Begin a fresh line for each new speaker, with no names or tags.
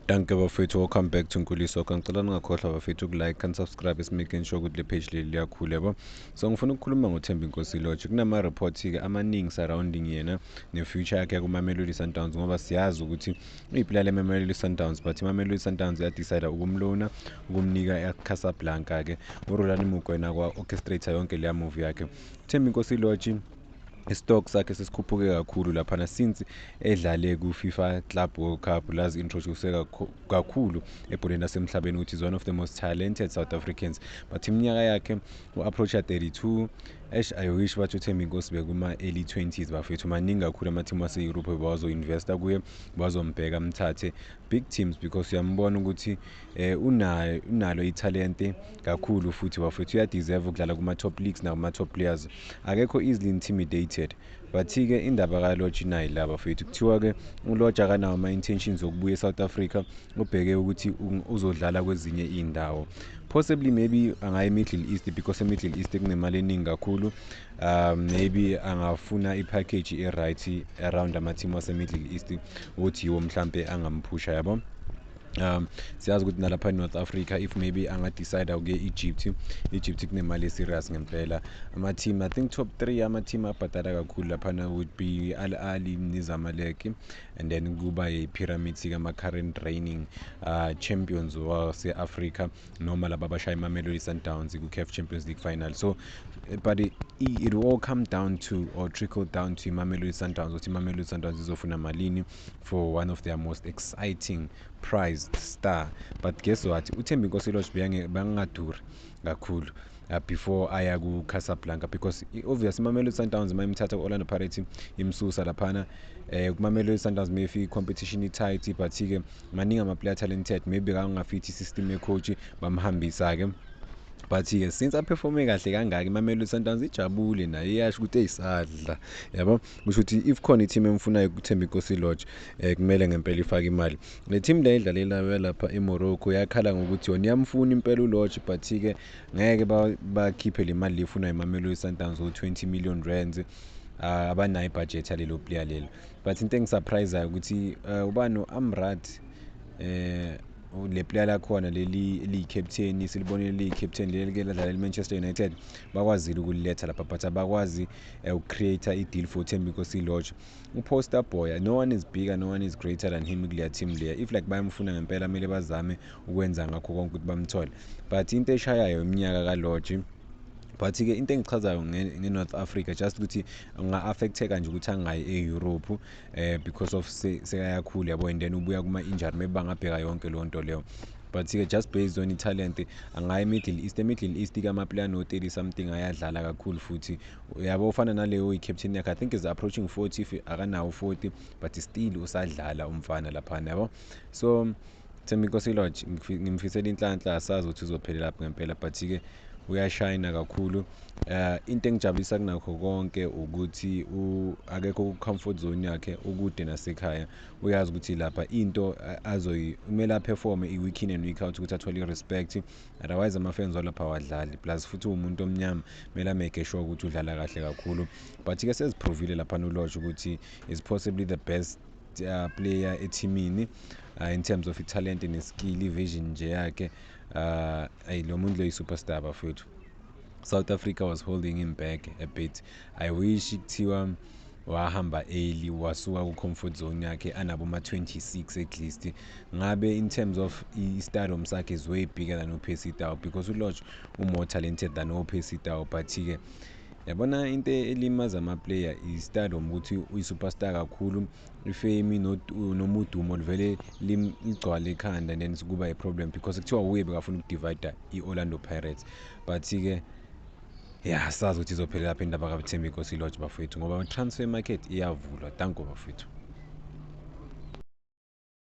Danke bafethu, welcome back to Nkuliso. Ngicela ningakhohlwa bafethu ukulike and subscribe making sure ukuthi le page leli liyakhula yabo. So ngifuna ukukhuluma ngoThembi Nkosi Lodge. Kunama report ke amaningi surrounding yena ne-future yakhe kuMamelodi Sundowns ngoba siyazi ukuthi iplayer leMamelodi Sundowns but iMamelodi Sundowns yadecide ukumlona ukumnika eCasablanca ke uRolani Mokwena kwa orchestrator yonke leya move yakhe. Thembi Nkosi Lodge istock sakhe sesikhuphuke kakhulu laphana since edlale ku-FIFA Club World Cup lazi introduce kakhulu ebholeni lasemhlabeni ukuthi is one of the most talented South Africans but iminyaka yakhe u-approacha 32 I wish bathi uThembi Nkosi bekuma-early 20s bafethu maningi kakhulu amathimu ase-Europe bazoinvesta kuye bazombheka mthathe big teams because uyambona ukuthi unalo ithalente kakhulu futhi bafethu uyadeserve ukudlala kuma-top leagues nakuma-top players akekho easily intimidated but-ke indaba kaLodge inayo la bafethu kuthiwa-ke uLodge akanawo ama-intentions okubuya eSouth Africa ubheke ukuthi uzodlala kwezinye iy'ndawo possibly maybe angaya e-Middle East because e-Middle East kunemali eningi kakhulu maybe angafuna ipackage e-right around amathimu ase-Middle East ukuthi yiwo mhlampe angamphusha yabo. Siyazi ukuthi nalapha eNorth Africa if maybe angadecide ukuye Egypt kunemali serious ngempela ama-team I think top 3 ama-team abhadala kakhulu laphana would be Al Ahly Zamalek and then kuba i-Pyramids kama-current reigning champions wase-Africa noma laba abashaya iMamelodi Sundowns ku-CAF Champions League final so but it will all come down to or trickle down to iMamelodi Sundowns ukuthi iMamelodi Sundowns izofuna malini for one of their most exciting prized star but guess what uThembi Nkosi Lodge bangaduri kakhulu before aya ku-Casablanca because obviously iMamelodi Sundowns mayimthatha ku-Orlando Pirates imsusa laphana kuMamelodi Sundowns maybe i-competition i-tight but-ke maningi ama-player talented maybe kangafithi i-system ye-coach bamhambisa-ke but-ke since aperforme kahle kangaka iMamelodi Sundowns ijabule nayo iyasho ukuthi eyisadla yabo kusho ukuthi if khona i-team emfunayo kuThembi Nkosi Lodge kumele ngempela ifake imali le team le idlalela lapha eMorocco yakhala ngokuthi yona iyamfuna impela uLodge but-ke ngeke bakhiphe le mali lefunayo iMamelodi Sundowns u-20 million rands abanayo ibudget yalelo player lelo but into engisurpriseayo ukuthi ubani Amrabat le player lakhona leli liyi-captain silibonile liyi-captain leli ke ladlala eManchester United bakwazile ukuliletha lapha but abakwazi uku-create i-deal for Thembi Nkosi Lodge uPoster Boy no one is bigger no one is greater than him kuleya team leya if like bayamfuna ngempela kumele bazame ukwenza ngakho konke ukuthi bamthole but into eshayayo iminyaka kaLodge but-ke into engichazayo nge-North Africa just ukuthi unga-affecteka nje ukuthi angayi e-Europe because of sekayakhulu yabo and then ubuya kuma-injury maybe bangabheka yonke leyo nto leyo but-ke just based on i-talent angaya e-Middle East kama-player no-30 something ayadlala kakhulu futhi yabo ufana naleyo i-captain yakhe I think is approaching 40 if akanawo 40 but still usadlala umfana laphana yabo so Thembi Nkosi Lodge ngimfisela inhlanhla asazi ukuthi uzophelela lapha ngempela but-ke uyashayina kakhulu into engijabulisa kunakho konke ukuthi akekho ku-comfort zone yakhe ukude nasekhaya uyazi ukuthi lapha into kumele aperforme i-week in and week out ukuthi athole i-respect otherwise ama-fans walapha awadlali plus futhi umuntu omnyama kumele ameke sure ukuthi udlala kahle kakhulu but-ke seziprovile lapha uLodge ukuthi is possibly the best player ethimini in terms of i-talent ne-skill i-vision nje yakhe lo muntu lo yi-superstar bafethu South Africa was holding him back a bit I wish kuthiwa wahamba early wasuka ku-comfort zone yakhe anabo ma-26 at least ngabe in terms of i-stardom sakhe is way bigger than uPercy Tau because uLodge more talented than uPercy Tau but-ke yabona into elimaza ama-player i-stardom ukuthi uyi-superstar kakhulu ifame noma udumo livele ligcwale ekhanda and then kuba i-problem because kuthiwa uye bekafuna ukudivida i-Orlando Pirates but-ke sazi ukuthi izophelela lapha indaba kaThembi Nkosi Lodge bafethu ngoba transfer market iyavulwa danko bafethu.